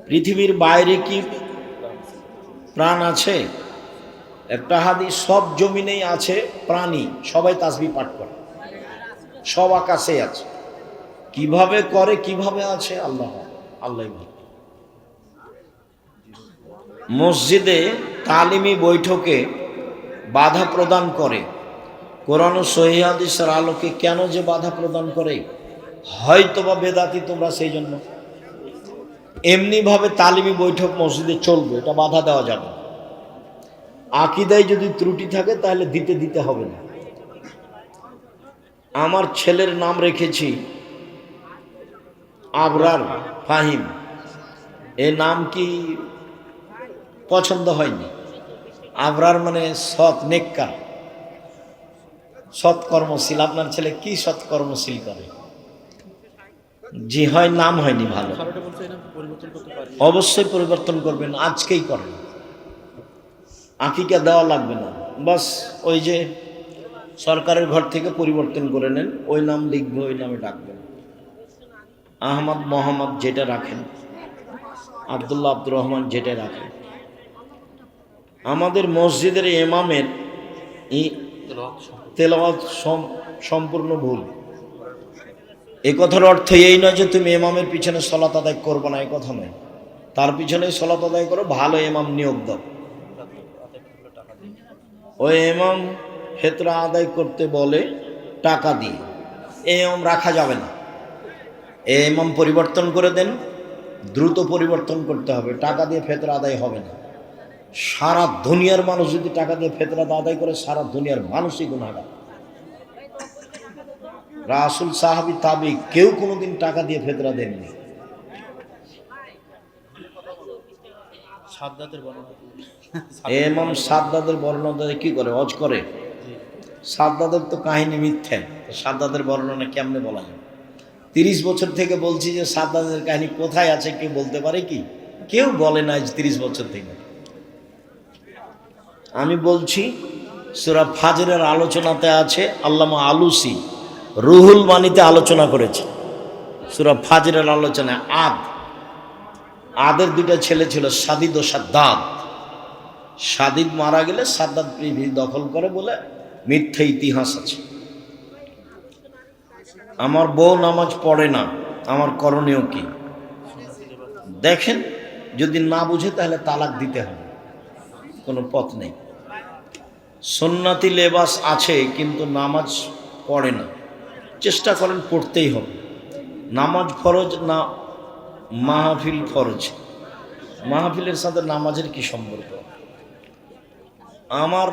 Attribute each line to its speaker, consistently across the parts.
Speaker 1: পৃথিবীর বাইরে কি প্রাণ আছে? একটা হাদিস, সব জমিনেই আছে প্রাণী, সবাই তাসবিহ পাঠ করে, সব আকাশে আছে। কিভাবে করে, কিভাবে আছে, আল্লাহ আল্লাহ ভালো। মসজিদে তালিমি বৈঠকে বাধা প্রদান করে কোরআন ও সহিহ হাদিসের আলোকে। কেন যে বাধা প্রদান করে? হয়তোবা বেদাতি তোমরা, সেই জন্য। এমনিভাবে তালিমি বৈঠক মসজিদে চলবে, এটা বাধা দেওয়া যাবে না। আকীদায় যদি ত্রুটি থাকে তাহলে দিতে হবে না। আমার ছেলের নাম রেখেছি আবরার ফাহিম, এ নাম কি পছন্দ হয়নি? আবরার মানে সৎ, নেককার, সৎকর্মশীল। আপনার ছেলে কি সৎকর্মশীল করে? জি হয়, নাম হয়নি ভালো। অবশ্যই পরিবর্তন করবেন, আজকেই করেন। আকিকা দেওয়া লাগবে না, বাস ওই যে সরকারের ঘর থেকে পরিবর্তন করে নেন, ওই নাম লিখবে, ওই নামে ডাকবেন। আহমদ মোহাম্মদ যেটা রাখেন, আব্দুল্লাহ আব্দুর রহমান যেটা রাখেন। আমাদের মসজিদের ইমামের তেলাওয়াত সম্পূর্ণ ভুল। এ কথার অর্থ এই নয় যে তুমি ইমামের পিছনে সলাত আদায় করবো না, এই কথা নয়। তার পিছনেই সলাত আদায় করো, ভালো ইমাম নিয়োগ দাও। ওই ইমাম ফেতরা আদায় করতে বলে টাকা দিয়ে, এই ইমাম রাখা যাবে না। এই ইমাম পরিবর্তন করে দেন, দ্রুত পরিবর্তন করতে হবে। টাকা দিয়ে ফেতরা আদায় হবে না। সারা দুনিয়ার মানুষ যদি টাকা দিয়ে ফেতরা আদায় করে, সারা দুনিয়ার মানুষই গুনাহগার। রাসূল, সাহাবী, তাবী কেউ কোনোদিন টাকা দিয়ে ফেতরা দেননি। ইমাম সাদ্দাদের বর্ণনা কি করে? হজ করে। সাদ্দাদের তো কাহিনী মিথ্যা, সাদ্দাদের বর্ণনা কেমনে বলা যায়? 30 বছর থেকে বলছি যে সাদ্দাদের কাহিনী কোথায় আছে, কেউ বলতে পারে কি? কেউ বলে না 30 বছর থেকে। আমি বলছি সূরা ফাজরের আলোচনাতে আছে, আল্লামা আলুসি রুহুল মানিতে আলোচনা করেছে। সূরা ফাজরের আলোচনায় আদের দুইটা ছেলে ছিল, সাদিদ ও সাদ্দাদ। সাদিদ মারা গেলে সাদ্দাদ পৃথিবী দখল করে বলে মিথ্যা ইতিহাস আছে। আমার বউ নামাজ পড়ে না, আমার করণীয় কি? দেখেন, যদি না বুঝে তাহলে তালাক দিতে হবে, কোনো পথ নেই। সুন্নতি লেবাস আছে কিন্তু নামাজ পড়ে না, চেষ্টা করেন পড়তেই হবে। নামাজ ফরজ না মাহফিল ফরজ? মাহফিলের সাথে নামাজের কি সম্পর্ক? আমার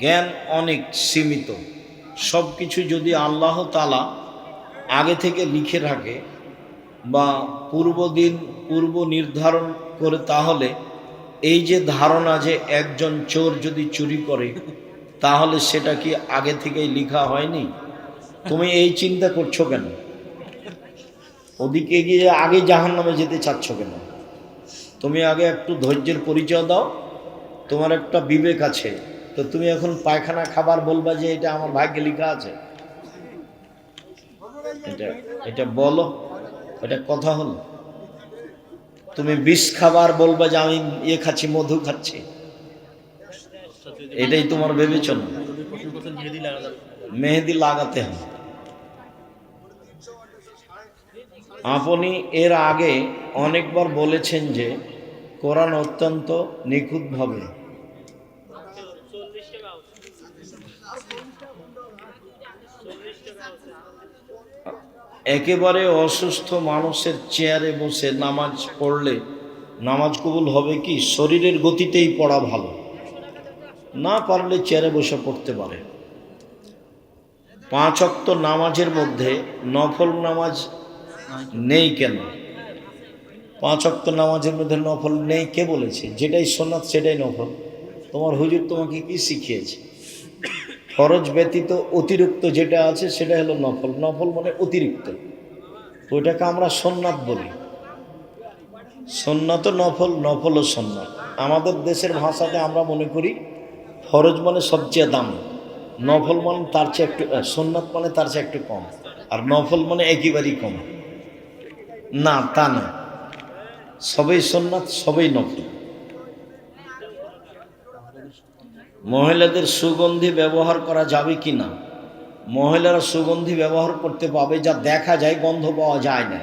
Speaker 1: জ্ঞান অনেক সীমিত। সব কিছু যদি আল্লাহ তাআলা আগে থেকে লিখে রাখে বা পূর্ব নির্ধারণ করে, তাহলে এই যে ধারণা যে একজন চোর যদি চুরি করে, তাহলে সেটা কি আগে থেকেই লেখা হয়নি? তুমি এই চিন্তা করছো কেন? ওদিকে গিয়ে আগে জাহান্নামে যেতে চাচ্ছ কেন? তুমি আগে একটু ধৈর্যের পরিচয় দাও। তোমার একটা বিবেক আছে, তো তুমি এখন পায়খানা খাবার বলবা যে এটা আমার ভাগ্যে লেখা আছে? এটা বলো, এটা কথা হলো? তুমি বিষ খাবার বলবা যে আমি খাচ্ছি, মধু খাচ্ছি, এটাই তোমার বিবেচনা? মেহেদি লাগাতে হবে। আপনি এর আগে অনেকবার বলেছেন যে কোরআন অত্যন্ত নিখুঁতভাবে একেবারে অসুস্থ মানুষের চেয়ারে বসে নামাজ পড়লে নামাজ কবুল হবে কি? শরীরের গতিতেই পড়া ভালো, না পারলে চেয়ারে বসে পড়তে পারে। 5 ওয়াক্ত নামাজের মধ্যে নফল নামাজ নেই কেন? 5 ওয়াক্ত নামাজের মধ্যে নফল নেই কে বলেছে? যেটাই সুন্নাত সেটাই নফল। তোমার হুজুর তোমাকে কি শিখিয়েছে? ফরজ ব্যতীত অতিরিক্ত যেটা আছে সেটা হলো নফল। নফল মানে অতিরিক্ত, ওইটাকে আমরা সুন্নাত বলি। সুন্নাত নফল, নফল ও সুন্নাত। আমাদের দেশের ভাষাতে আমরা মনে করি ফরজ মানে সবচেয়ে দাম, নফল মানে তার চেয়ে একটু, সুন্নাত মানে তার চেয়ে একটু কম, আর নফল মানে একেবারেই কম। না, তা না। সবই সুন্নাত, সবই নফল। মহিলাদের সুগন্ধি ব্যবহার করা যাবে কি না? মহিলারা সুগন্ধি ব্যবহার করতে পাবে যা দেখা যায়, গন্ধ পাওয়া যায় না।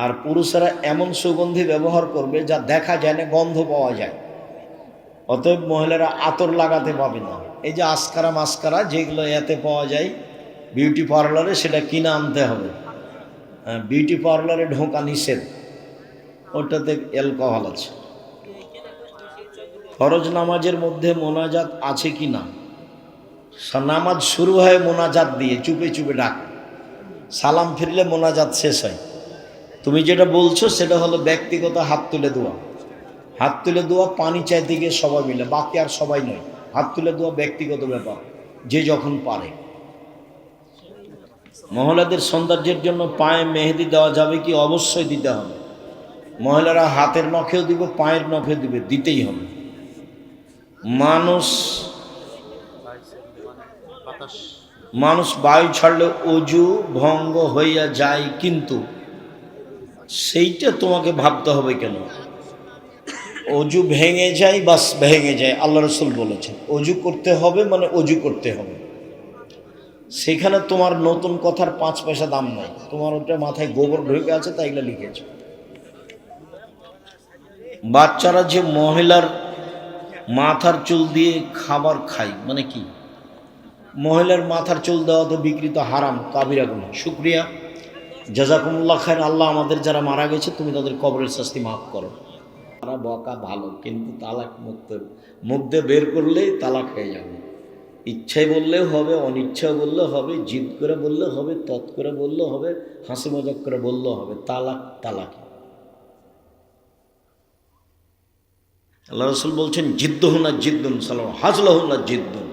Speaker 1: আর পুরুষেরা এমন সুগন্ধি ব্যবহার করবে যা দেখা যায় না, গন্ধ পাওয়া যায়। অতএব মহিলারা আতর লাগাতে পাবে না। এই যে আসকারা মাস্কারা যেগুলো এতে পাওয়া যায় বিউটি পার্লারে, সেটা কিনে আনতে হবে। বিউটি পার্লারে ঢোকা নিষেধ, ওটাতে অ্যালকোহল আছে। ফরজ নামাজের মধ্যে মোনাজাত আছে কি না? নামাজ শুরু হয় মোনাজাত দিয়ে, চুপে চুপে ডাক, সালাম ফিরলে মোনাজাত শেষ হয়। তুমি যেটা বলছো সেটা হলো ব্যক্তিগত হাত তুলে দোয়া। হাত তুলে দোয়া পানি চাইতে গিয়ে সবাই মিলে, বাকি আর সবাই নয়। হাত তুলে দোয়া ব্যক্তিগত ব্যাপার, যে যখন পারে। মহিলাদের সৌন্দর্যের জন্য পায়ে মেহেদি দেওয়া যাবে কি? অবশ্যই দিতে হবে। মহিলারা হাতের নখেও দিবে, পায়ের নখেও দিবে, দিতেই হবে। মানুষ বায়ু ছাড়লে অজু ভঙ্গ হইয়া যায়, কিন্তু সেইটা তোমাকে ভাবতে হবে কেন? অজু ভেঙে যায়, বাস ভেঙে যায়। আল্লাহ রসুল বলেছেন অজু করতে হবে, মানে অজু করতে হবে। সেখানে তোমার নতুন কথার 5 পয়সা দাম নাই। তোমার ওটা মাথায় গোবর ঢুকে আছে, তাই এগুলো লিখেছে। বাচ্চারা যে মহিলার মাথার চুল দিয়ে খাবার খায়, মানে কি? মহিলার মাথার চুল দেওয়া তো বিকৃত, হারাম, কাবিরা গুনাহ। শুকরিয়া, জাযাকুমুল্লাহ খায়র। আল্লাহ আমাদের যারা মারা গেছে, তুমি তাদের কবরের শাস্তি মাফ করো। তারা বকা ভালো, কিন্তু তালাক মুখ দিয়ে বের করলেই তালাক হয়ে যাবে। ইচ্ছায় বললেও হবে, অনিচ্ছায় বললেও হবে, জিদ করে বললেও হবে, তৎ করে বললেও হবে, হাসি মজাক করে বললেও হবে। তালাক তালাক। আল্লাহ রসুল বলছেন জিদ্দুহুনা জিদ্দুন সালাম হাজলাহুনা জিদ্দুন।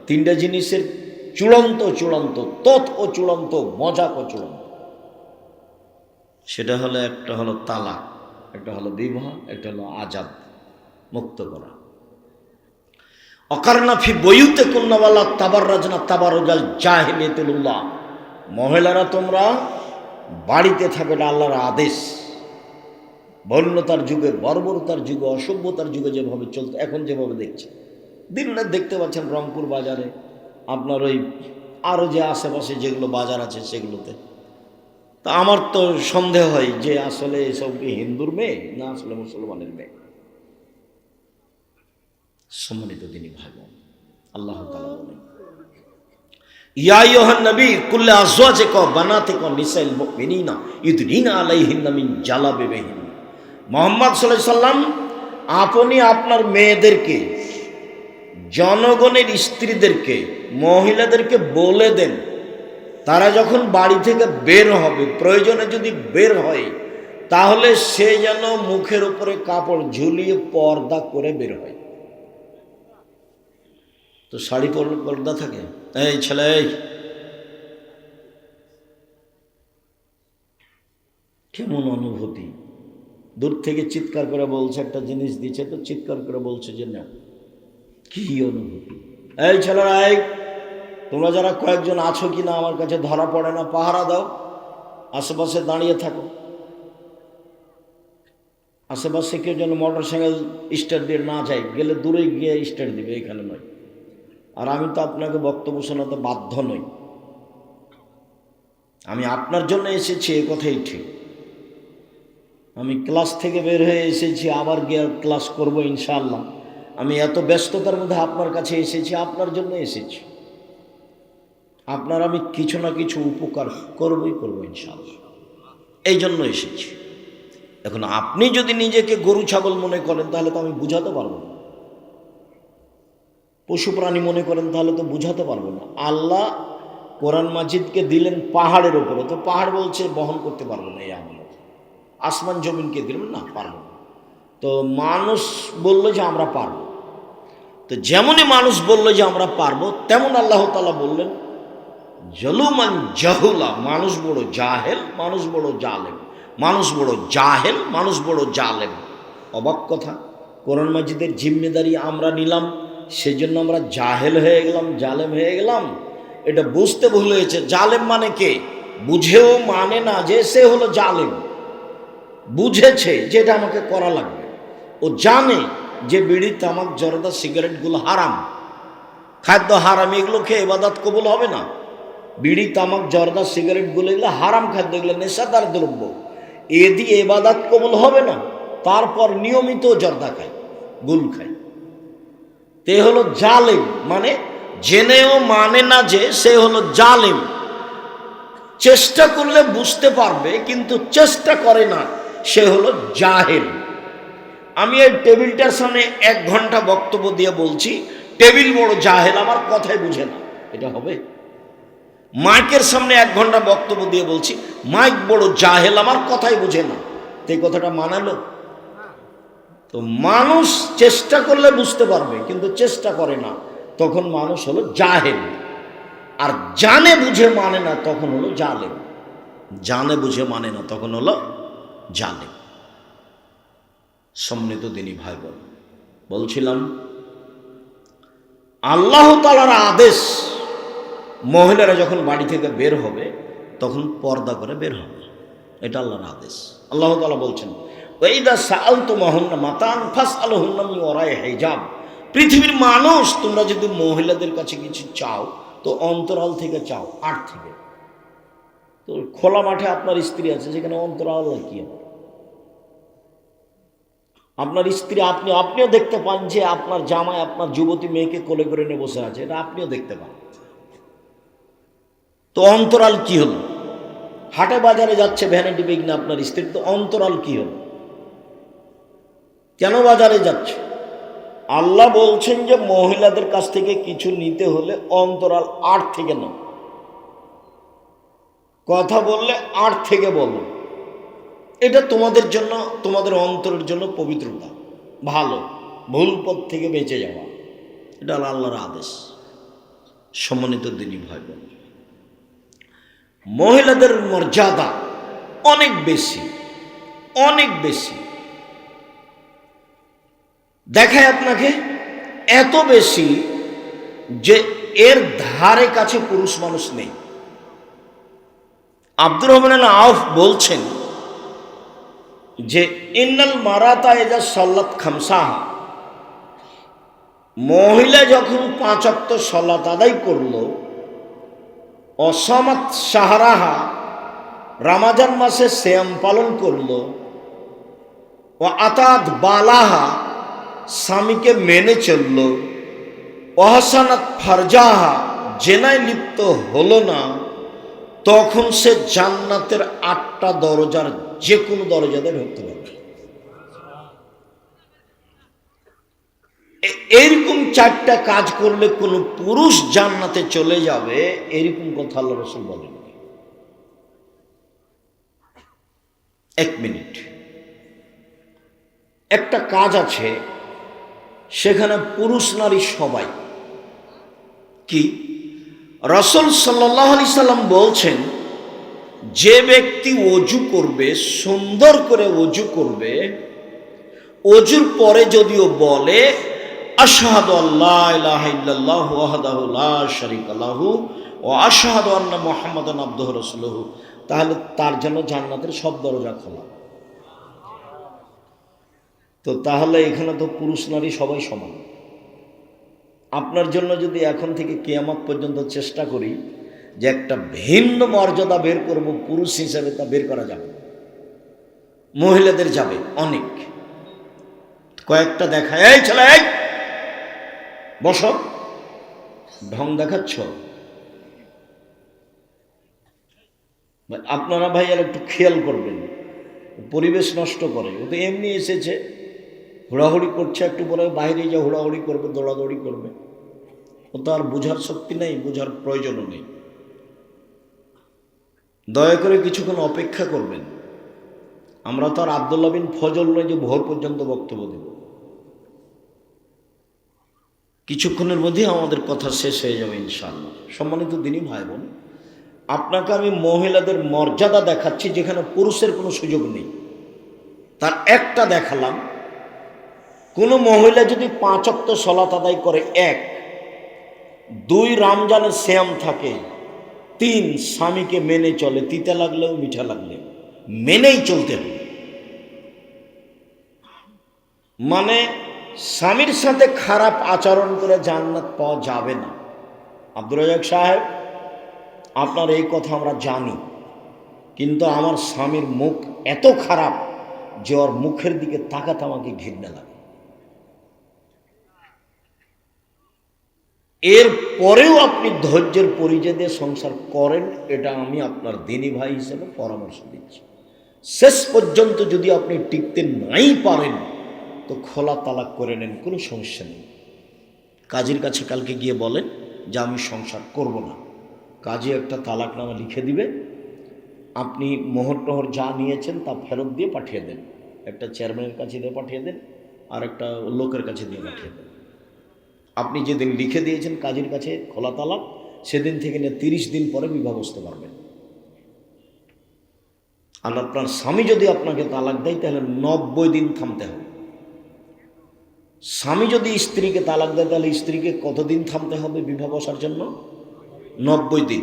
Speaker 1: 3টা জিনিসের চূড়ান্ত চূড়ান্ত, তৎ ও চূড়ান্ত, মজাক ও চূড়ান্ত। সেটা হলো, একটা হলো তালাক, একটা হলো বিবাহ, একটা হলো আজাদ, মুক্ত করা। অকারনা ফি বইতে কুন্নাওয়ালা তাবাররাজনা তাবারুজাল জাহিলিয়াতুল উলা। মহিলারা তোমরা বাড়িতে থাকবে, এটা আল্লাহর আদেশ। বর্ণতার যুগে, বর্বরতার যুগে, অসভ্যতার যুগে যেভাবে চলতো, এখন যেভাবে দেখছে, দিন রাত দেখতে পাচ্ছেন রংপুর বাজারে, আপনার ওই আরও যে আশেপাশে যেগুলো বাজার আছে সেগুলোতে। তা আমার তো সন্দেহ হয় যে আসলে এসব কি হিন্দুর মেয়ে, না আসলে মুসলমানের মেয়ে। সম্মানিত দিনী ভাই বোন, আল্লাহ তাআলা বলেন ইয়া আইয়ুহান নবী কুল্লি আজওয়াজিকা বানাতিকা নিসাইল মুমিনিনা ইউদনিনা আলাইহিন্না মিন জালাবিবিহিন। মুহাম্মদ সাল্লাল্লাহু আলাইহি সাল্লাম, আপনি আপনার মেয়েদেরকে, জনগণের স্ত্রীদেরকে, মহিলাদেরকে বলে দেন, তারা যখন বাড়ি থেকে বের হবে, প্রয়োজনে যদি বের হয়, তাহলে সে যেন মুখের উপরে কাপড় ঝুলিয়ে পর্দা করে বের হয়। তো শাড়ি পরলে পর্দা থাকে? এই ছেলে, কেমন অনুভূতি! দূর থেকে চিৎকার করে বলছে, একটা জিনিস দিচ্ছে তো চিৎকার করে বলছে যে না, কি অনুভূতি! এই ছেলেরা, এই তোমরা যারা কয়েকজন আছো কি না আমার কাছে ধরা পড়ে না, পাহারা দাও, আশেপাশে দাঁড়িয়ে থাকো। আশেপাশে কেউ যেন মোটর সাইকেল স্টার্ট দিয়ে না যায়, গেলে দূরে গিয়ে স্টার্ট দিবে, এখানে নয়। আর আমি তো আপনাকে বক্তব্য শোনাতে বাধ্য নই, আমি আপনার জন্য এসেছি, এ কথাই ঠিক। আমি ক্লাস থেকে বের হয়ে এসেছি, আবার গিয়ে ক্লাস করব ইনশাআল্লাহ। আমি এত ব্যস্ততার মধ্যে আপনার কাছে এসেছি, আপনার জন্য এসেছি। আপনার আমি কিছু না কিছু উপকার করবই করবো ইনশাআল্লাহ, এই জন্য এসেছি। এখন আপনি যদি নিজেকে গরু ছাগল মনে করেন, তাহলে তো আমি বুঝাতে পারবো না। পশু প্রাণী মনে করেন, তাহলে তো বুঝাতে পারবো না। আল্লাহ কোরআন মাজিদকে দিলেন পাহাড়ের উপরে, তো পাহাড় বলছে বহন করতে পারবো না এই আমল। আসমান জমিনকে দিলেন না, পারবো না। তো মানুষ বললো যে আমরা পারবো, তো যেমনই মানুষ বললো যে আমরা পারবো, তেমন আল্লাহ তাআলা বললেন জলুমান জাহুলা, মানুষ বড় জাহেল, মানুষ বড় জালেম, মানুষ বড় জাহেল, মানুষ বড় জালেম। অবাক কথা, কোরআন মাজিদের জিম্মেদারি আমরা নিলাম, সেজন্য আমরা জাহেল হয়ে গেলাম, জালেম হয়ে গেলাম। এটা বুঝতে ভুল হয়েছে। জালেম মানে কে? বুঝেও মানে না যে সে হলো জালেম। বুঝেছে যে এটা আমাকে করা লাগবে, ও জানে যে বিড়ি, তামাক, জর্দা, সিগারেটগুলো হারাম, খাদ্য হারাম, এগুলো খেয়ে ইবাদত কবুল হবে না। বিড়ি, তামাক, জর্দা, সিগারেটগুলো এগুলো হারাম খাদ্য, এগুলো নেশাদার দ্রব্য, এ দিয়ে ইবাদত কবুল হবে না। তারপর নিয়মিত জর্দা খায়, গুল খায়। তে হলো জালেম, মানে জেনেও মানে না যে সে হলো জালেম। চেষ্টা করলে বুঝতে পারবে, কিন্তু চেষ্টা করে না, সে হলো জাহেল। আমি এই টেবিলটার সামনে 1 ঘন্টা বক্তব্য দিয়ে বলছি টেবিল বড় জাহেল, আমার কথাই বুঝে না, এটা হবে? মাইকের সামনে 1 ঘন্টা বক্তব্য দিয়ে বলছি মাইক বড় জাহেল, আমার কথাই বুঝে না, তো এই কথাটা মানালো? তো মানুষ চেষ্টা করলে বুঝতে পারবে, কিন্তু চেষ্টা করে না, তখন মানুষ হলো জাহেল। আর জানে বুঝে মানে না, তখন হলো জালেম। জানে বুঝে মানে না, তখন হলো জালেম। সম্মানিত দিনী ভাই বোন, বলছিলাম আল্লাহ তাআলার আদেশ, মহিলারা যখন বাড়ি থেকে বের হবে তখন পর্দা করে বের হবে, এটা আল্লাহর আদেশ। আল্লাহ তাআলা বলছেন, ওয়াইদা সাআলতুমুহুন্না মাতান ফাসআলুহুন্না মিন ওয়ারাই হিজাব। পৃথিবীর মানুষ, তোমরা যদি মহিলাদের কাছে কিছু চাও তো অন্তরাল থেকে চাও, আড় থেকে। তো খোলা মাঠে আপনার স্ত্রী আছে, সেখানে অন্তরাল কি হবে? আপনার স্ত্রী, আপনিও দেখতে পান যে আপনার জামাই আপনার যুবতী মেয়েকে কোলে করে নিয়ে বসে আছে, এটা আপনিও দেখতে পান। তো অন্তরাল কি হলো? হাটে বাজারে যাচ্ছে ভ্যানিটি ব্যাগ না আপনার স্ত্রী, তো অন্তরাল কি হলো? কেন বাজারে যাচ্ছে? আল্লাহ বলছেন যে মহিলাদের কাছ থেকে কিছু নিতে হলে অন্তরাল আট থেকে নাও, কথা বললে আট থেকে বলো, এটা তোমাদের জন্য, তোমাদের অন্তরের জন্য পবিত্রতা, ভালো, ভুল পথ থেকে বেঁচে যাওয়া, এটা আল্লাহর আদেশ। সম্মানিত দিনী ভাই বোন, মহিলাদের মর্যাদা অনেক বেশি, অনেক বেশি। দেখায় আপনাকে এত বেশি যে এর ধারে কাছে পুরুষ মানুষ নেই। আব্দুর রহমান আউফ বলছেন যে ইন্নাল মারাতা ইযা সাল্লাত খামসাহা, মহিলা যখন 5 ওয়াক্ত সালাত আদায় করলো, অসামাত শাহরাহা, রমজান মাসে সিয়াম পালন করলো, ও আতাত বালাহা, স্বামীকে মেনে চলল, ওয়াহসানাত ফারজাহা, জেনায় লিপ্ত হলো না, তখন সে জান্নাতের 8টা দরজার যে কোনো দরজাতে ঢুকতে পারবে। এইরকম 4টা কাজ করলে কোন পুরুষ জান্নাতে চলে যাবে, এরকম কথা আল্লাহ রাসূল বলেন। 1 মিনিট, একটা কাজ আছে সেখানে পুরুষ নারী সবাই। কি? রাসূল সাল্লাল্লাহু আলাইহি সাল্লাম বলছেন, যে ব্যক্তি ওযু করবে, সুন্দর করে ওযু করবে, ওযুর পরে যদিও বলে আশহাদু আল্লা ইলাহা ইল্লাল্লাহু ওয়াহদাহু লা শারীকা লাহু ওয়া আশহাদু আন্না মুহাম্মাদান আবদুহু রাসূলুহু, তাহলে তার জন্য জান্নাতের সব দরজা খোলা। তো তাহলে এখানে তো পুরুষ নারী সবাই সমান। আপনার জন্য যদি এখন থেকে কিয়ামত পর্যন্ত চেষ্টা করি যে একটা ভিন্ন মর্যাদা বের করব পুরুষ হিসেবে, তা বের করা যাবে। মহিলাদের যাবে অনেক, কয়েকটা দেখায়, এই ছেলে এই বসো, ঢং দেখাচ্ছ। আপনারা ভাই আর একটু খেয়াল করবেন, পরিবেশ নষ্ট করে। ও তো এমনি এসেছে, হুড়াহুড়ি করছে, একটু পরে বাইরে যা হুড়াহুড়ি করবে, দৌড়াদৌড়ি করবে। ও তো আর বোঝার শক্তি নেই, বোঝার প্রয়োজনও নেই। দয়া করে কিছুক্ষণ অপেক্ষা করবেন। আমরা তো আর আব্দুল্লাহ বিন ফজল নয় যে ভোর পর্যন্ত বক্তব্য দেব। কিছুক্ষণের মধ্যেই আমাদের কথা শেষ হয়ে যাবে ইনশাআল্লাহ। সম্মানিত দিনী ভাই বোন, আপনাকে আমি মহিলাদের মর্যাদা দেখাচ্ছি যেখানে পুরুষের কোনো সুযোগ নেই। তার একটা দেখালাম, কোনো মহিলা যদি 5 ওয়াক্ত সালাত আদায় করে, 1, 2 রমজানের সিয়াম থাকে, 3 স্বামীকে মেনে চলে, তিতা লাগলেও মিঠা লাগলেও মেনেই চলতে হবে। মানে স্বামীর সাথে খারাপ আচরণ করে জান্নাত পাওয়া যাবে না। আব্দুর রাজ্জাক সাহেব, আপনার এই কথা আমরা জানি, কিন্তু আমার স্বামীর মুখ এত খারাপ যে ওর মুখের দিকে তাকাতে আমাকে ঘৃণা লাগে। এর পরেও আপনি ধৈর্যের পরিচয় দিয়ে সংসার করেন, এটা আমি আপনার দিনী ভাই হিসেবে পরামর্শ দিচ্ছি। শেষ পর্যন্ত যদি আপনি টিকতে নাই পারেন তো খোলা তালাক করে নেন, কোনো সমস্যা নেই। কাজীর কাছে কালকে গিয়ে বলেন যে আমি সংসার করব না, কাজী একটা তালাকনামা লিখে দিবে, আপনি মোহর টোহর যা নিয়েছেন তা ফেরত দিয়ে পাঠিয়ে দেন, একটা চেয়ারম্যানের কাছে দিয়ে পাঠিয়ে দেন, আর একটা লোকের কাছে দিয়ে পাঠিয়ে দেন। আপনি যেদিন লিখে দিয়েছেন কাজীর কাছে খোলা তালাক, সেদিন থেকে নিয়ে 30 দিন পরে বিবাহ বসতে পারবেন। আর আপনার স্বামী যদি আপনাকে তালাক দেয় তাহলে 90 দিন থামতে হবে। স্বামী যদি স্ত্রীকে তালাক দেয় তাহলে স্ত্রীকে কতদিন থামতে হবে বিবাহ বসার জন্য? 90 দিন।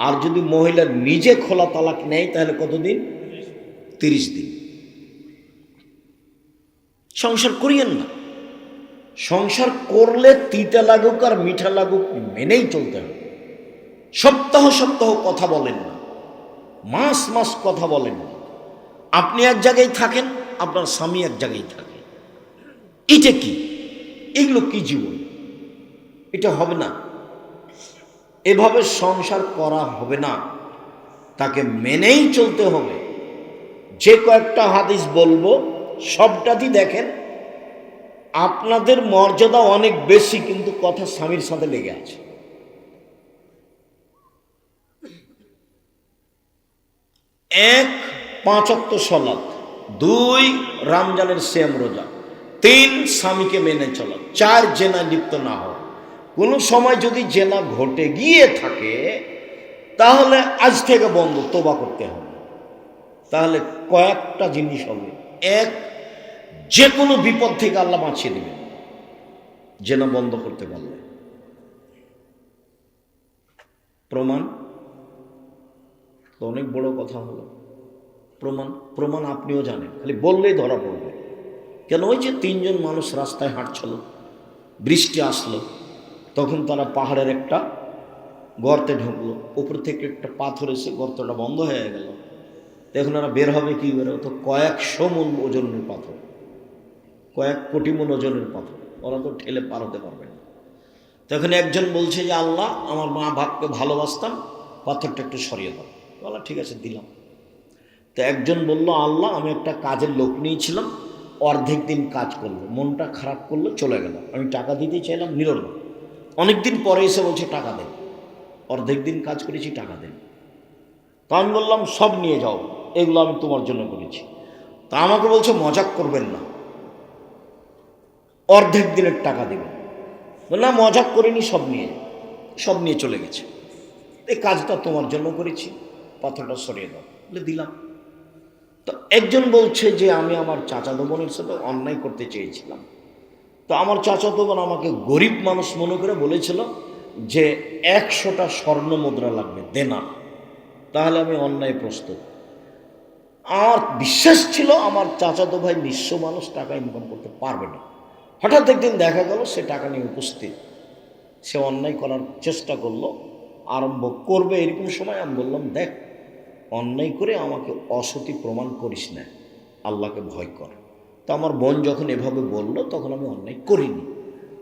Speaker 1: আর যদি মহিলা নিজে খোলা তালাক নেয় তাহলে কতদিন? 30 দিন। সংসার করিয়েন না। সংসার করলে তিতা লাগুক আর মিঠা লাগুক মেনেই চলতে হবে। সপ্তাহ সপ্তাহ কথা বলেন না, মাস মাস কথা বলেন না। আপনি এক জায়গায় থাকেন, আপনার স্বামী এক জায়গায় থাকে, এটা কি? এগুলো কি জীবন? এটা হবে না। এভাবে সংসার করা হবে না, তাকে মেনেই চলতে হবে। যে কয়েকটা হাদিস বলবো সবটাই দেখেন, আপনাদের মর্যাদা অনেক বেশি, কিন্তু কথা স্বামীর সাথে লেগে আছে। 1 5 ওয়াক্ত সালাত, 2 রমজানের সিয়াম রোজা, 3 স্বামীকে মেনে চলা, 4 জেনা লিপ্ত না হওয়া। কোনো সময় যদি জেনা ঘটে গিয়ে থাকে তাহলে আজ থেকে বন্ধ, তোবা করতে হবে। তাহলে কয়েকটা জিনিস হবে। 1, যে কোনো বিপদ থেকে আল্লাহ বাঁচিয়ে দিবেন জেনা বন্ধ করতে পারলে। প্রমাণ তো অনেক বড় কথা হলো। প্রমাণ আপনিও জানেন, খালি বললেই ধরা পড়বে। কেন? ওই যে 3 জন মানুষ রাস্তায় হাঁটছিল, বৃষ্টি আসলো, তখন তারা পাহাড়ের একটা গর্তে ঢুকলো, উপর থেকে একটা পাথর এসে গর্তটা বন্ধ হয়ে গেল। এখন ওরা বের হবে কি করে? তো কয়েকশো মণ ওজনের পাথর, কয়েক কোটি মণ ওজনের পাথর, ওরা তো ঠেলে পার হতে পারবে না। তখন একজন বলছে যে আল্লাহ, আমার মা বাপকে ভালোবাসতাম, পাথরটা একটু সরিয়ে দাও। আল্লাহ ঠিক আছে, দিলাম। তো একজন বলল, আল্লাহ, আমি একটা কাজের লোক নিয়েছিলাম, অর্ধেক দিন কাজ করলো, মনটা খারাপ করলো, চলে গেল, আমি টাকা দিতে চাইলাম, নিল না। অনেকদিন পরে এসে বলছে টাকা দেন, অর্ধেক দিন কাজ করেছি, টাকা দেন। তা আমি বললাম সব নিয়ে যাও, এগুলো আমি তোমার জন্য করেছি। তা আমাকে বলছে মজাক করবেন না, অর্ধেক দিনের টাকা দেবেন। বললাম মজাক করিনি, সব নিয়ে চলে গেছে। এই কাজটা তোমার জন্য করেছি, পাথরটা সরিয়ে দাও, বলে দিলাম। তো একজন বলছে যে আমি আমার চাচাতো বোনের সাথে অন্যায় করতে চেয়েছিলাম। তো আমার চাচাতো বোন আমাকে গরিব মানুষ মনে করে বলেছিল যে 100টা স্বর্ণ মুদ্রা লাগবে, দেনা, তাহলে আমি অন্যায় প্রস্তুত। আমার বিশ্বাস ছিল আমার চাচাতো ভাই নিঃস্ব মানুষ, টাকা ইনকাম করতে পারবে না। হঠাৎ একদিন দেখা গেল সে টাকা নিয়ে উপস্থিত, সে অন্যায় করার চেষ্টা করলো, আরম্ভ করবে। এরকম সময় আমি বললাম, দেখ, অন্যায় করে আমাকে অসতী প্রমাণ করিস না, আল্লাহকে ভয় কর। তো আমার বোন যখন এভাবে বলল তখন আমি অন্যায় করিনি।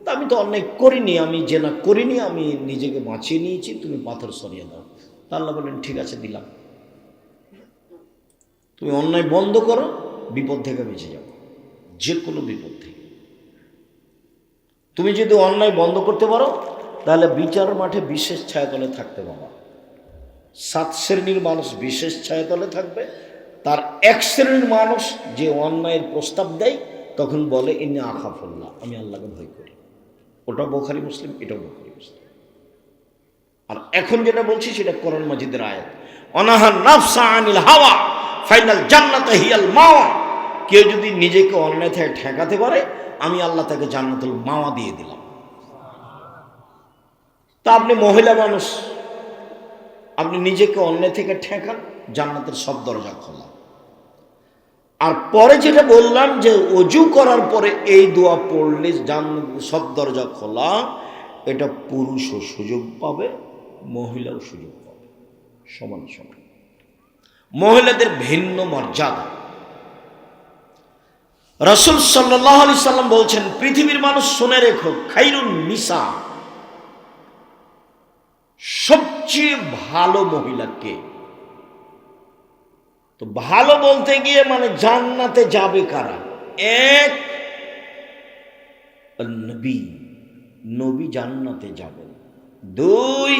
Speaker 1: তা আমি তো অন্যায় করিনি, আমি জেনা করিনি, আমি নিজেকে বাঁচিয়ে নিয়েছি, তুমি পাথর সরিয়ে দাও। তা আল্লাহ বললেন ঠিক আছে, দিলাম। তুমি অন্যায় বন্ধ করো, বিপদ থেকে বেঁচে যাও, যে কোনো বিপদ থেকে। তুমি যদি অন্যায় বন্ধ করতে পারো তাহলে বিচার মাঠে বিশেষ ছায়াতলে থাকতে পারো। 7 শ্রেণীর মানুষ বিশেষ ছায়াতলে থাকবে, তার 1 শ্রেণীর মানুষ যে অন্যায়ের প্রস্তাব দেয় তখন বলে ইন্নী আখাফুল্লাহ, আমি আল্লাহকে ভয় করি। ওটা বুখারী মুসলিম, এটাও বুখারী মুসলিম। আর এখন যেটা বলছি সেটা কোরআন মাজিদের আয়াত, অনাহা নাফসা আনিল হাওয়া ফাইনাল জান্নাতা হিয়াল মাওয়া। কেউ যদি নিজেকে অন্যায় থেকে ঠেকাতে পারে, আমি আল্লাহ তাকে জান্নাতুল মাওয়া দিয়ে দিলাম। তা আপনি মহিলা মানুষ, আপনি নিজেকে অন্যায় থেকে ঠেকান, জান্নাতের সব দরজা খোলা। আর পরে যেটা বললাম যে অজু করার পরে এই দোয়া পড়লে সব দরজা খোলা, এটা পুরুষও সুযোগ পাবে, মহিলাও সুযোগ পাবে, সমান সমান। মহিলাদের ভিন্ন মর্যাদা। রাসূল সাল্লাল্লাহু আলাইহি সাল্লাম বলছেন, পৃথিবীর মানুষ শুনে রেখো, খাইরুন নিসা, সবচেয়ে ভালো মহিলা কে? তো ভালো বলতে গিয়ে মানে জান্নাতে যাবে কারা? এক, নবী, নবী জান্নাতে যাবেন। দুই,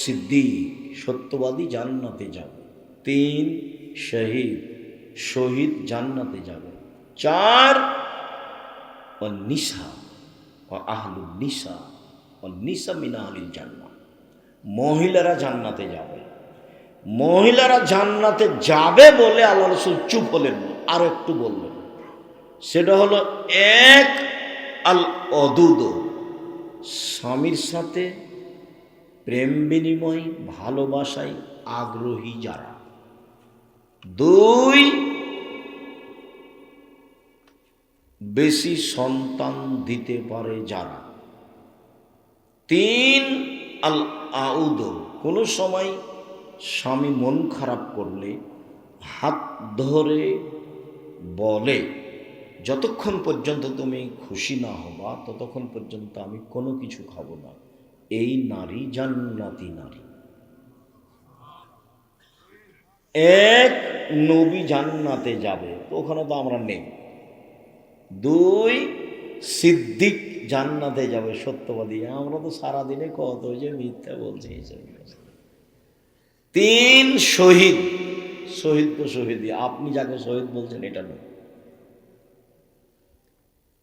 Speaker 1: সিদ্দিক, সত্যবাদী জান্নাতে যাবে। তিন, শহীদ, শহীদ জান্নাতে যাবে। চার, নিসা, আহলুন নিসা, নিসা মিন আহলিল জান্নাহ, মহিলারা জান্নাতে যাবে। মহিলারা জান্নাতে যাবে বলে আল্লাহ রাসূল চুপ হলেন না, আর একটু বললেন, সেটা হলো এক, আল অদুদ, স্বামীর সাথে প্রেম বিনিময় ভালোবাসায় আগ্রহী যারা। দুই, বেশি সন্তান দিতে পারে যারা। তিন, আল আউদ, কোনো সময় স্বামী মন খারাপ করলে হাত ধরে বলে, যতক্ষণ পর্যন্ত তুমি খুশি না হবা ততক্ষণ পর্যন্ত আমি কোনো কিছু খাবো না। এই নারী জান্নাতি নারী। এক, নবী জান্নাতে যাবে, তো ওখানে তো আমরা নেই। দুই, সিদ্দিক জান্নাতে যাবে, সত্যবাদী। আমরা তো সারাদিনে কত যে মিথ্যা বলছি। তিন, শহীদ, শহীদ তো শহীদই, আপনি যাকে শহীদ বলছেন এটা নয়,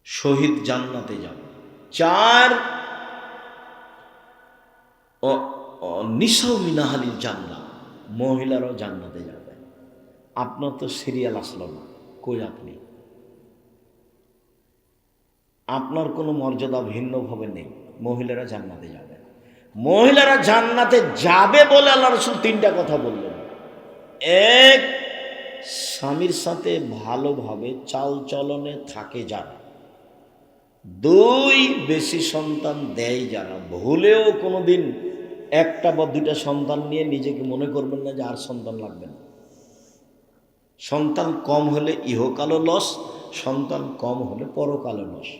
Speaker 1: শহীদ জান্নাতে যাবে। চার, নিসাউ মিন আহলিল জান্নাহ, মহিলারাও জান্নাতে যাবে। আপনার তো সিরিয়াল আসলো না, কই আপনি? আপনার কোনো মর্যাদা ভিন্নভাবে নেই, মহিলারা জান্নাতে যাবে। মহিলারা জান্নাতে যাবে বলে আল্লাহ রাসূল তিনটা কথা বললেন। এক, স্বামীর সাথে ভালোভাবে চাল চলনে থাকে যারা। দুই, বেশি সন্তান দেয় যারা। ভুলেও কোনোদিন একটা বা দুইটা সন্তান নিয়ে নিজেকে মনে করবেন না যে আর সন্তান লাগবে না। সন্তান কম হলে ইহকালও লস, সন্তান কম হলে পরকালও লস।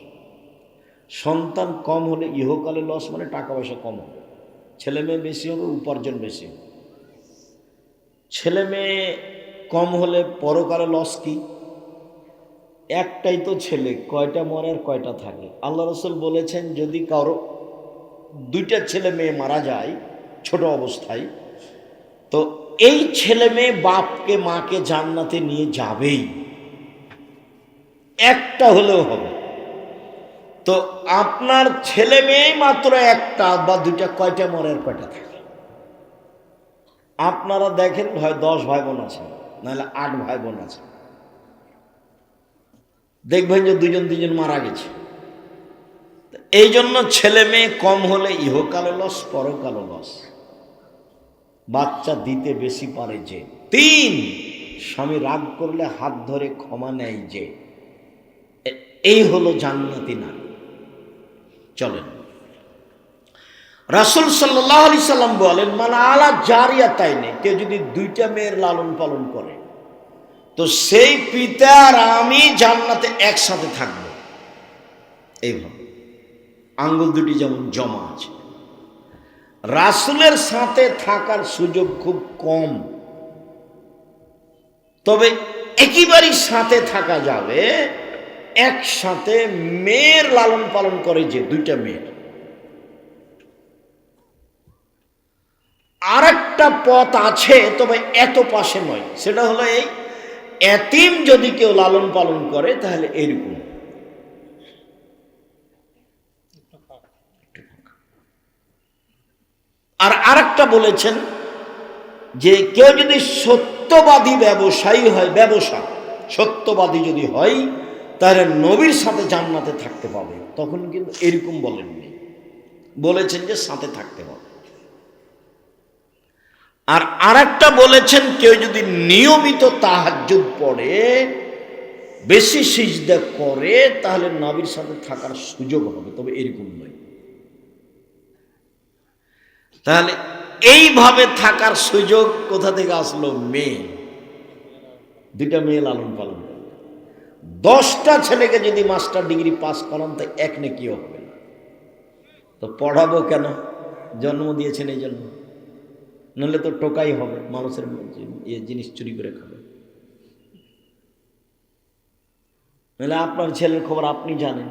Speaker 1: সন্তান কম হলে ইহকালে লস, মানে টাকা পয়সা কম হবে, ছেলে মেয়ে বেশি হবে, উপার্জন বেশি হবে। ছেলে মেয়ে কম হলে পরকালে লস কি? একটাই তো ছেলে, কয়টা মরে আর কয়টা থাকে? আল্লাহ রাসূল বলেছেন, যদি কারো দুইটা ছেলে মেয়ে মারা যায় ছোট অবস্থায়, তো এই ছেলে মেয়ে বাপকে মাকে জান্নাতে নিয়ে যাবেই, একটা হলেও হবে। তো আপনার ছেলে মেয়ে মাত্র একটা বা দুইটা, কয়টা মরে আর কয়টা থাকে? আপনারা দেখেন, হয় 10 ভাই বোন আছে, নাহলে 8 ভাই বোন আছে, দেখবেন যে দুজন দুজন মারা গেছে। এই জন্য ছেলে মেয়ে কম হলে ইহকালে লস, পরকালে লস। বাচ্চা দিতে বেশি পারে যে। তিন, স্বামী রাগ করলে হাত ধরে ক্ষমা নেয় যে। এই হলো জান্নাতি নারী। চলেন, রাসূল সাল্লাল্লাহু আলাইহি সাল্লাম বলেন, মানে আলা জারিয়াতাইনে, কেউ যদি দুইটা মেয়ের লালন পালন করে, তো সেই পিতা আর আমি জান্নাতে একসাথে থাকবো। এইভাবে আঙ্গুল দুটি যেমন জমা আছে। রাসূলের সাথে থাকার সুযোগ খুব কম, তবে একেবারেই সাথে থাকা যাবে। একসাথে মেয়ের লালন পালন করে যে, দুইটা মেয়ের। আর একটা পথ আছে, তবে এত পাশে নয়, সেটা হলো এই, এতিম যদি কেউ লালন পালন করে তাহলে এরকম। আর আরেকটা বলেছেন যে কেউ যদি সত্যবাদী ব্যবসায়ী হয়, ব্যবসা সত্যবাদী যদি হয়, তাহলে নবীর সাথে জান্নাতে থাকতে পাবে। তখন কিন্তু এরকম বলেননি, বলেছেন যে সাথে থাকতে হবে। আর আরেকটা বলেছেন, কেউ যদি নিয়মিত তাহাজ্জুদ পড়ে বেশি সিজদা করে তাহলে নবীর সাথে থাকার সুযোগ হবে, তবে এরকম নয়। তাহলে এইভাবে থাকার সুযোগ কোথা থেকে আসলো? মেয়ে, দুইটা মেয়ে লালন পালন করবে। 10টা ছেলেকে যদি মাস্টার ডিগ্রি পাস করান তো এক নেকিও হবে না। তো পড়াবো কেন? জন্ম দিয়েছেন এই জন্য, নইলে তো টোকাই হবে, মানুষের জিনিস চুরি করে খাবে। নইলে আপনার ছেলের খবর আপনি জানেন।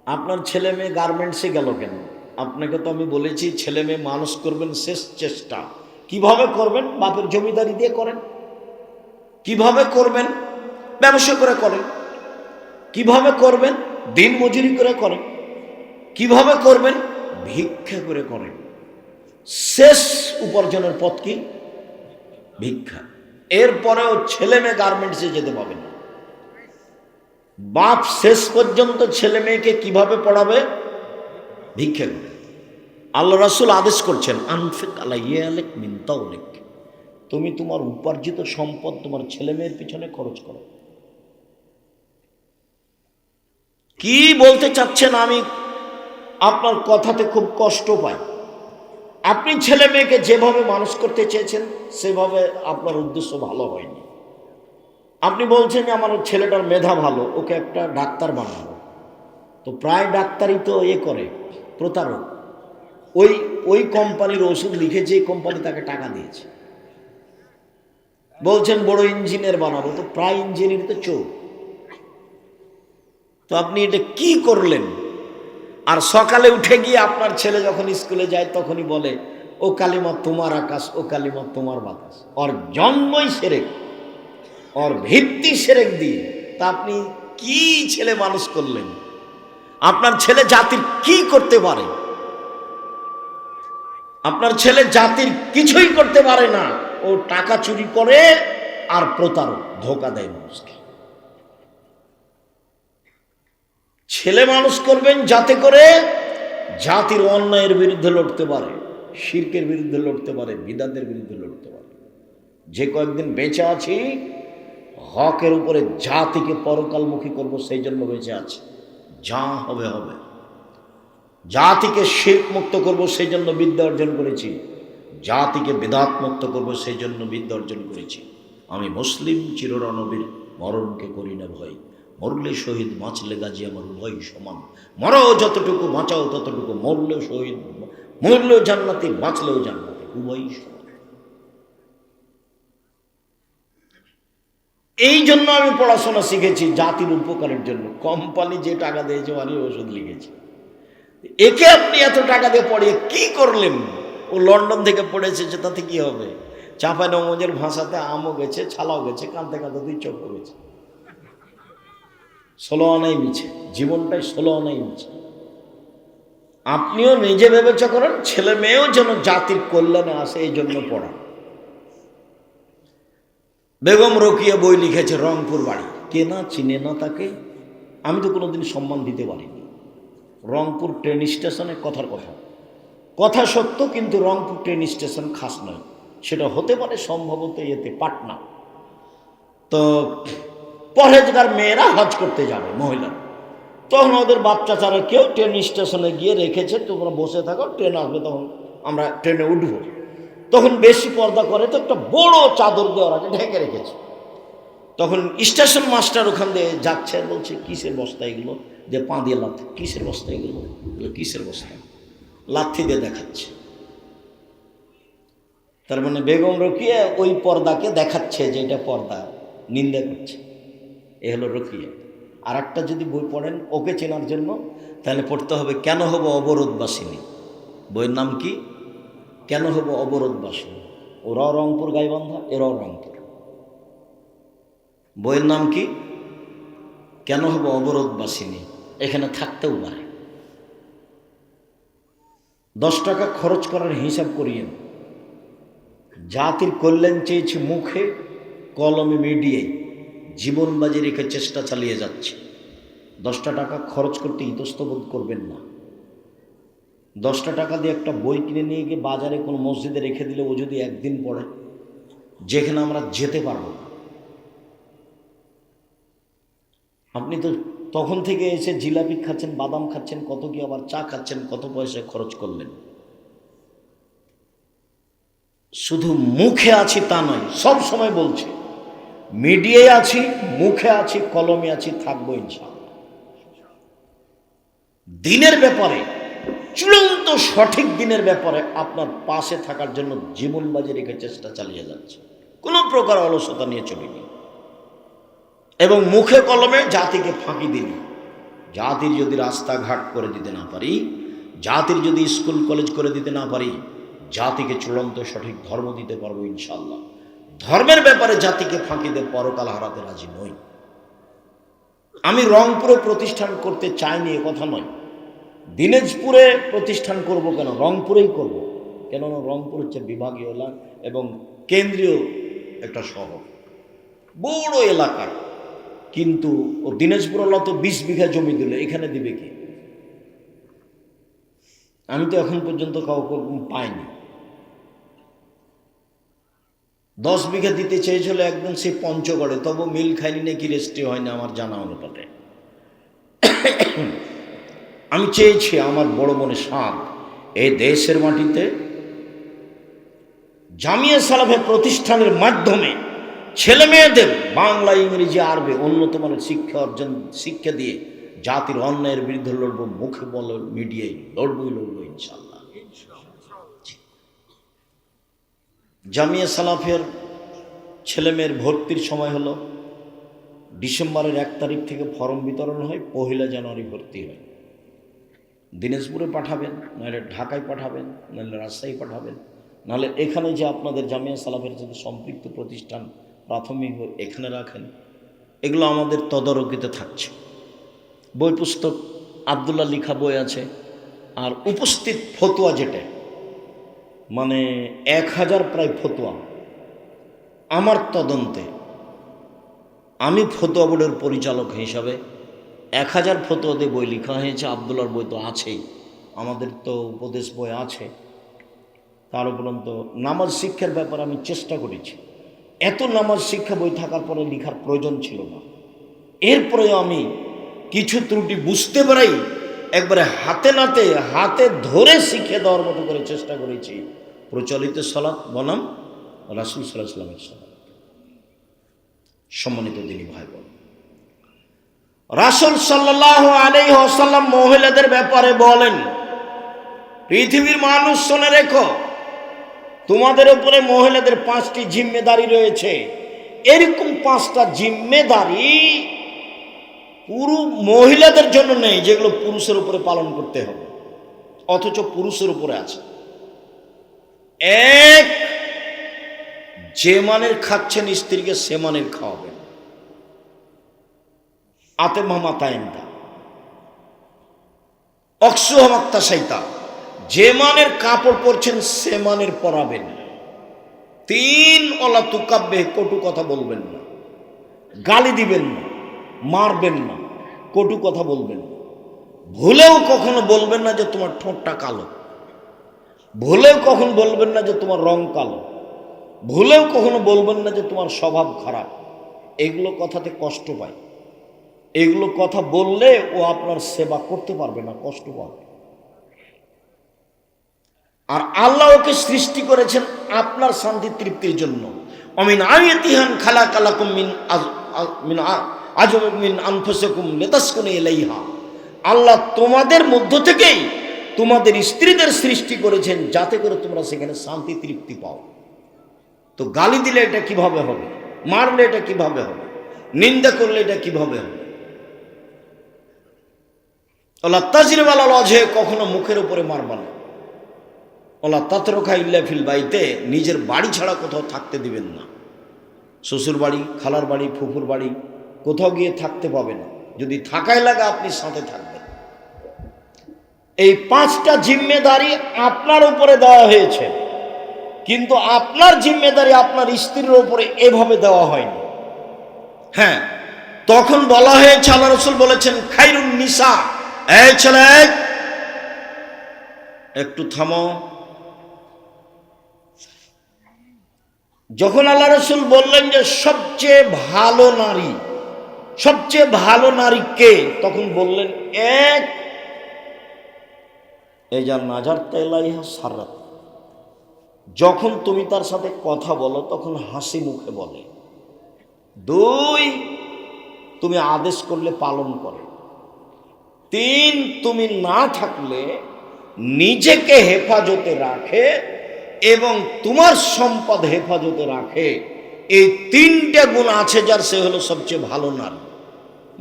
Speaker 1: আপনার ছেলে মেয়ে গার্মেন্টসে গেল কেন? আপনাকে তো আমি বলেছি ছেলে মেয়ে মানুষ করবেন শেষ চেষ্টা। কিভাবে করবেন? বাপের জমিদারি দিয়ে করেন। কিভাবে করবেন? ব্যবসা করে করেন। কিভাবে করবেন? দিন মজুরি করে করেন। কিভাবে করবেন? ভিক্ষা করে করেন। শেষ উপার্জনের পথ কি? ভিক্ষা। এরপরেও ছেলে মেয়ে গার্মেন্টসে যেতে পারবে না। বাপ শেষ পর্যন্ত ছেলে মেয়েকে কিভাবে পড়াবে? ভিক্ষা করে। আল্লাহ রাসূল আদেশ করছেন, আনফিক আলাইয়ালিক মিন তাওলিক, তুমি তোমার উপার্জিত সম্পদ তোমার ছেলে মেয়ের পিছনে খরচ করো। কি বলতে চাচ্ছেন? আমি আপনার কথাতে খুব কষ্ট পাই। আপনি ছেলে মেয়েকে যেভাবে মানুষ করতে চেয়েছেন সেভাবে আপনার উদ্দেশ্য ভালো হয়নি। আপনি বলছেন যে আমার ছেলেটার মেধা ভালো, ওকে একটা ডাক্তার বানাবো। তো প্রায় ডাক্তারই তো করে, প্রতারক। ওই কোম্পানির ওষুধ লিখে যে কোম্পানি তাকে টাকা দিয়েছে। বলছেন বড় ইঞ্জিনিয়ার বানাবো, তো প্রায় ইঞ্জিনিয়ার তো চোর। তো আপনি এটা কি করলেন? আর সকালে উঠে গিয়ে আপনার ছেলে যখন স্কুলে যায় তখনই বলে, ও কালিমা তোমার আকাশ, ও কালিমা তোমার বাতাস। ওর জন্মই সেরেক, ওর ভিত্তি সেরেক দিয়ে। তা আপনি কি ছেলে মানুষ করলেন? আপনার ছেলে জাতির কি করতে পারে? আপনার ছেলে জাতির কিছুই করতে পারে না। ও টাকা চুরি করে আর প্রতারক, ধোঁকা দেয় মানুষকে। ছেলে মানুষ করবেন যাতে করে জাতির অন্যায়ের বিরুদ্ধে লড়তে পারে, শিরকের বিরুদ্ধে লড়তে পারে, বিদাতের বিরুদ্ধে লড়তে পারে। যে কয়েকদিন বেঁচে আছি হকের উপরে জাতিকে পরকালমুখী করব, সেই জন্য বেঁচে আছি। যা হবে হবে। জাতিকে শিরক মুক্ত করব, সেই জন্য বিদ্যা অর্জন করেছি। জাতিকে বিদাত মুক্ত করব, সেই জন্য বিদ্যা অর্জন করেছি। আমি মুসলিম চিররণবীর, মরণকে করি না ভয়। মরলে শহীদ, বাঁচলে গাজী, আমার উভয় সমান। মরাও যতটুকু, বাঁচাও ততটুকু। মরলেও শহীদ, মরলেও জান্নাতি, বাঁচলেও জান্নাতি, উভয় সমান। এই জন্য আমি পড়াশোনা শিখেছি, জাতির উপকারের জন্য। কোম্পানি যে টাকা দিয়েছে মানে ওষুধ লিখেছে। একে আপনি এত টাকা দিয়ে পড়িয়ে কি করলেন? ও লন্ডন থেকে পড়েছে, যে তাতে কি হবে? চাঁপাইনবাবগঞ্জের ভাষাতে আমও গেছে, ছালাও গেছে, কাঁদতে কাঁদতে দুই চোখ গেছে। 16 আনাই মিছে, জীবনটাই 16 আনাই মিছে। আপনিও নিজে বিবেচনা করেন, ছেলে মেয়েও যেন জাতির কল্যাণে আসে, এই জন্য পড়া। বেগম রোকিয়া বই লিখেছে, রংপুর বাড়ি। কে না চিনে না তাকে? আমি তো কোনোদিন সম্মান দিতে পারিনি। রংপুর ট্রেন স্টেশনে কথার কথা, কথা সত্য, কিন্তু রংপুর ট্রেন স্টেশন খাস নয়। সেটা হতে পারে সম্ভবত পাটনা। তো পরহেজগার মেয়েরা হজ করতে যাবে, মহিলারা। তখন ওদের বাচ্চা চারা কেউ ট্রেন স্টেশনে গিয়ে রেখেছে, তোমরা বসে থাকো, ট্রেন আসবে তখন আমরা ট্রেনে উঠবো। তখন বেশি পর্দা করে, তো একটা বড় চাদর দিয়ে ওরা ঢেকে রেখেছে। তখন স্টেশন মাস্টার ওখান দিয়ে যাচ্ছে, বলছে কিসের বস্তা এগুলো? যে পা দিয়ে লাথি, কিসের বস্তা এগুলো? কিসের বস্তা? লাথি দিয়ে দেখাচ্ছে। তার মানে বেগম রোকিয়া ওই পর্দাকে দেখাচ্ছে যে এটা পর্দা, নিন্দা করছে। এ হলো রোকিয়া। আর একটা যদি বই পড়েন ওকে চেনার জন্য, তাহলে পড়তে হবে কেন হব অবরোধবাসিনী। বইয়ের নাম কি? কেন হব অবরোধবাসিনী। ওরাও রংপুর গাইবান্ধা, এরাও রংপুর। বইয়ের নাম কি? কেন হব অবরোধবাসিনী। এখানে থাকতেও পারে। 10 টাকা খরচ করার হিসাব করিয়েন। জাতির কল্যাণ চেয়েছি মুখে, কলমে, মিডিয়ায়, জীবন বাজি রেখে চেষ্টা চালিয়ে যাচ্ছে। 10টা টাকা খরচ করতে ইতস্তবোধ করবেন না। 10টা টাকা দিয়ে একটা বই কিনে নিয়ে গিয়ে বাজারে কোনো মসজিদে রেখে দিলে ও যদি একদিন পড়ে, যেখানে আমরা যেতে পারবো না, আপনি তো তখন থেকে এসে জিলাপি খাচ্ছেন, বাদাম খাচ্ছেন, কত কি আবার চা খাচ্ছেন, কত পয়সা খরচ করলেন। শুধু মুখে আছি তা নয়, সব সময় বলছি মিডিয়ায় আছি, মুখে আছি, কলমে আছি, থাকবো ইনশাআল্লাহ। দিনের ব্যাপারে, চূড়ান্ত সঠিক দিনের ব্যাপারে আপনার পাশে থাকার জন্য জীবন বাজি রেখে চেষ্টা চালিয়ে যাচ্ছে, কোনো প্রকার অলসতা নিয়ে চলিনি এবং মুখে কলমে জাতিকে ফাঁকি দিনি। জাতির যদি রাস্তাঘাট করে দিতে না পারি, জাতির যদি স্কুল কলেজ করে দিতে না পারি, জাতিকে চূড়ান্ত সঠিক ধর্ম দিতে পারবো ইনশাআল্লাহ। ধর্মের ব্যাপারে জাতিকে ফাঁকি দিয়ে পরকাল হারাতে রাজি নই। আমি রংপুরে প্রতিষ্ঠান করতে চাইনি এ কথা নয়, দিনাজপুরে প্রতিষ্ঠান করব কেন, রংপুরেই করব। কেননা রংপুর হচ্ছে বিভাগীয় এলাকা এবং কেন্দ্রীয় একটা শহর, বড় এলাকা। কিন্তু ও দিনাজপুর হলো তো 20 বিঘা জমি দিল, এখানে দিবে কি? আমি তো এখন পর্যন্ত কাউকে পাইনি। 10 বিঘা দিতে চেয়েছিল একদম সে পঞ্চগড়ে, তবু মিল খাইনি নাকি রেস্টে হয়নি আমার জানা অনুপাতে। আমি চেয়েছি আমার বড় মনে সাধ এই দেশের মাটিতে জামিয়া সালাফের প্রতিষ্ঠানের মাধ্যমে ছেলে মেয়েদের বাংলা, ইংরেজি, আরবি উন্নত মানের শিক্ষা দিয়ে জাতির অন্যায়ের বিরুদ্ধে লড়বো, মুখে বলো, মিডিয়ায় লড়বো ইনশাআল্লাহ। জামিয়া সালাফের ছেলে মেয়ের ভর্তির সময় হলো ডিসেম্বরের 1 তারিখ থেকে ফর্ম বিতরণ হয়, 1 জানুয়ারি ভর্তি হয়। দিনাজপুরে পাঠাবেন, নাহলে ঢাকায় পাঠাবেন, নাহলে রাজশাহী পাঠাবেন, নাহলে এখানে যে আপনাদের জামিয়া সালাফের সাথে সম্পৃক্ত প্রতিষ্ঠান প্রাথমিক এখানে রাখেন। এগুলো আমাদের তদারকিতে থাকছে। বই পুস্তক আবদুল্লাহ লিখা বই আছে, আর উপস্থিত ফতোয়া যেটা মানে 1000 প্রায় ফতোয়া আমার তদন্তে, আমি ফতোয়া বোর্ডের পরিচালক হিসাবে 1000 ফতোয়া দিয়ে বই লেখা হয়েছে। আবদুল্লাহর বই তো আছেই, আমাদের তো উপদেশ বই আছে। তার উপরন্ত নামাজ শিক্ষার ব্যাপারে আমি চেষ্টা করেছি। এত নামাজ শিক্ষা বই থাকার পরে লেখার প্রয়োজন ছিল না। এরপরে আমি কিছু ত্রুটি বুঝতে পারাই একবারে হাতে ধরে শিখে দেওয়ার মতো করে চেষ্টা করেছি। প্রচলিত সালাত বনাম রাসূল সাল্লাল্লাহু আলাইহি ওয়াসাল্লামের সালাত। সম্মানিত দিনী ভাই বোন, রাসূল সাল্লাল্লাহু আলাইহি ওয়াসাল্লাম মহিলাদের ব্যাপারে বলেন, পৃথিবীর মানুষ শুনে রেখো, তোমাদের উপরে মহিলাদের 5টি জিম্মেদারি রয়েছে। এরকম 5টা জিম্মেদারি পুরো মহিলাদের জন্য নেই, যেগুলো পুরুষের উপরে পালন করতে হবে, অথচ পুরুষের উপরে আছে। 1, যে মানের খাচ্ছেন স্ত্রীকে সে মানের খাওয়াবেন, আতে মামা তাইন্দা অক্সুহমাক্তা সাইতা, যে মানের কাপড় পরছেন সে মানের পরাবেন। 3, ওলা তুকাব্বে, কটু কথা বলবেন না, গালি দিবেন না, মারবেন না, কটু কথা বলবেন না। ভুলেও কখনো বলবেন না যে তোমার ঠোঁটটা কালো, ভুলেও কখনো বলবেন না যে তোমার রং কালো, ভুলেও কখনো বলবেন না যে তোমার স্বভাব খারাপ। এগুলো কথাতে কষ্ট পায়, এগুলো কথা বললে ও আপনার সেবা করতে পারবে না, কষ্ট পাবে। আর আল্লাহ ওকে সৃষ্টি করেছেন আপনার শান্তি তৃপ্তির জন্য। অমিন আয়াতিহান খালাকালাকুম মিন আনফুসিকুম লিতাসকুনু ইলাইহা, আল্লাহ তোমাদের মধ্য থেকেই তোমাদের স্ত্রীদের সৃষ্টি করেছেন যাতে করে তোমরা সেখানে শান্তি তৃপ্তি পাও। তো গালি দিলে এটা কিভাবে হবে, মারলে এটা কিভাবে হবে, নিন্দা করলে এটা কিভাবে হবে? আল্লাহ তাজরিব আলাল ওয়াজহে, কখনো মুখের উপরে মারবা না। আল্লাহ তাতরুকা ইল্লা ফিল বাইতে, নিজের বাড়ি ছাড়া কোথাও থাকতে দিবেন না। শ্বশুর বাড়ি, খালার বাড়ি, ফুফুর বাড়ি কোথাও গিয়ে থাকতে পাবে না, যদি থাকাই লাগে আপনি সাথে থাকবেন। এই 5টা জিম্মেদারি আপনার উপরে দেওয়া হয়েছে, কিন্তু আপনার জিম্মেদারি আপনার স্ত্রীর উপরে এভাবে দেওয়া হয়নি। হ্যাঁ, তখন বলা হয়েছে, আল্লাহ রাসূল বলেছেন, খায়রুন নিসা, এই ছেলে একটু থামো। যখন আল্লাহ রাসূল বললেন যে সবচেয়ে ভালো নারী, সবচেয়ে ভালো নারী কে? তখন বললেন এক, এই যা নাজার তেলাইহা সারাত, যখন তুমি তার সাথে কথা বলো তখন হাসি মুখে বলে। দুই, তুমি আদেশ করলে পালন করে। তিন, তুমি না থাকলে নিজেকে হেফাজতে রাখে এবং তোমার সম্পদ হেফাজতে রাখে। এই তিনটা গুণ আছে যার, সে হলো সবচেয়ে ভালো নারী।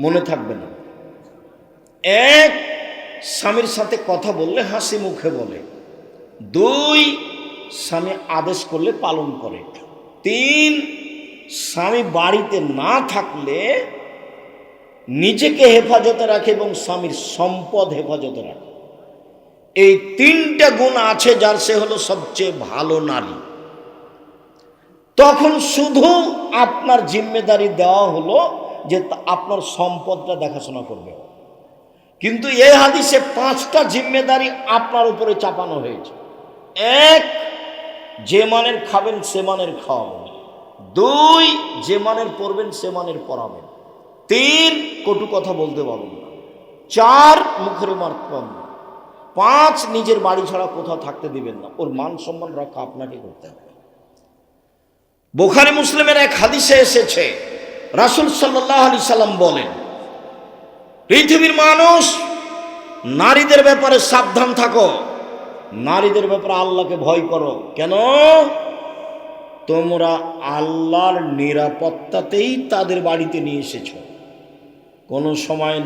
Speaker 1: মনে থাকবে না? এক, স্বামীর সাথে কথা বললে হাসি মুখে বলে। দুই, স্বামী আদেশ করলে পালন করে। তিন, স্বামী বাড়িতে না থাকলে নিজেকে হেফাজতে রাখে এবং স্বামীর সম্পদ হেফাজতে রাখে। এই তিনটা গুণ আছে যার, সে হলো সবচেয়ে ভালো নারী। তখন শুধু আপনার জিম্মেদারি দেওয়া হলো যে আপনার সম্পদটা দেখাশোনা করবে। কিন্তু এই হাদিসে 5টা জিম্মেদারি আপনার উপরে চাপানো হয়েছে। এক, যে মানের খাবেন সে মানের খাওয়াবেন। দুই, যে মানের পড়বেন সে মানের পড়াবেন। তিন, কটু কথা বলতে পারবেন না। চার, মুখের মারতে পারবেন না। পাঁচ, নিজের বাড়ি ছাড়া কোথাও থাকতে দিবেন না। ওর মান সম্মান রক্ষা আপনাকে করতে হবে। বুখারী মুসলিমের এক হাদিসে এসেছে, রাসূল সাল্লাল্লাহু আলাইহি সাল্লাম বলেন, পৃথিবীর মানুষ, নারীদের ব্যাপারে সাবধান থাকো, নারীদের ব্যাপারে আল্লাহকে ভয় করো। কেন? তোমরা আল্লাহর নিরাপত্তাতেই তাদের বাড়িতে নিয়ে এসেছো। কোনো সময়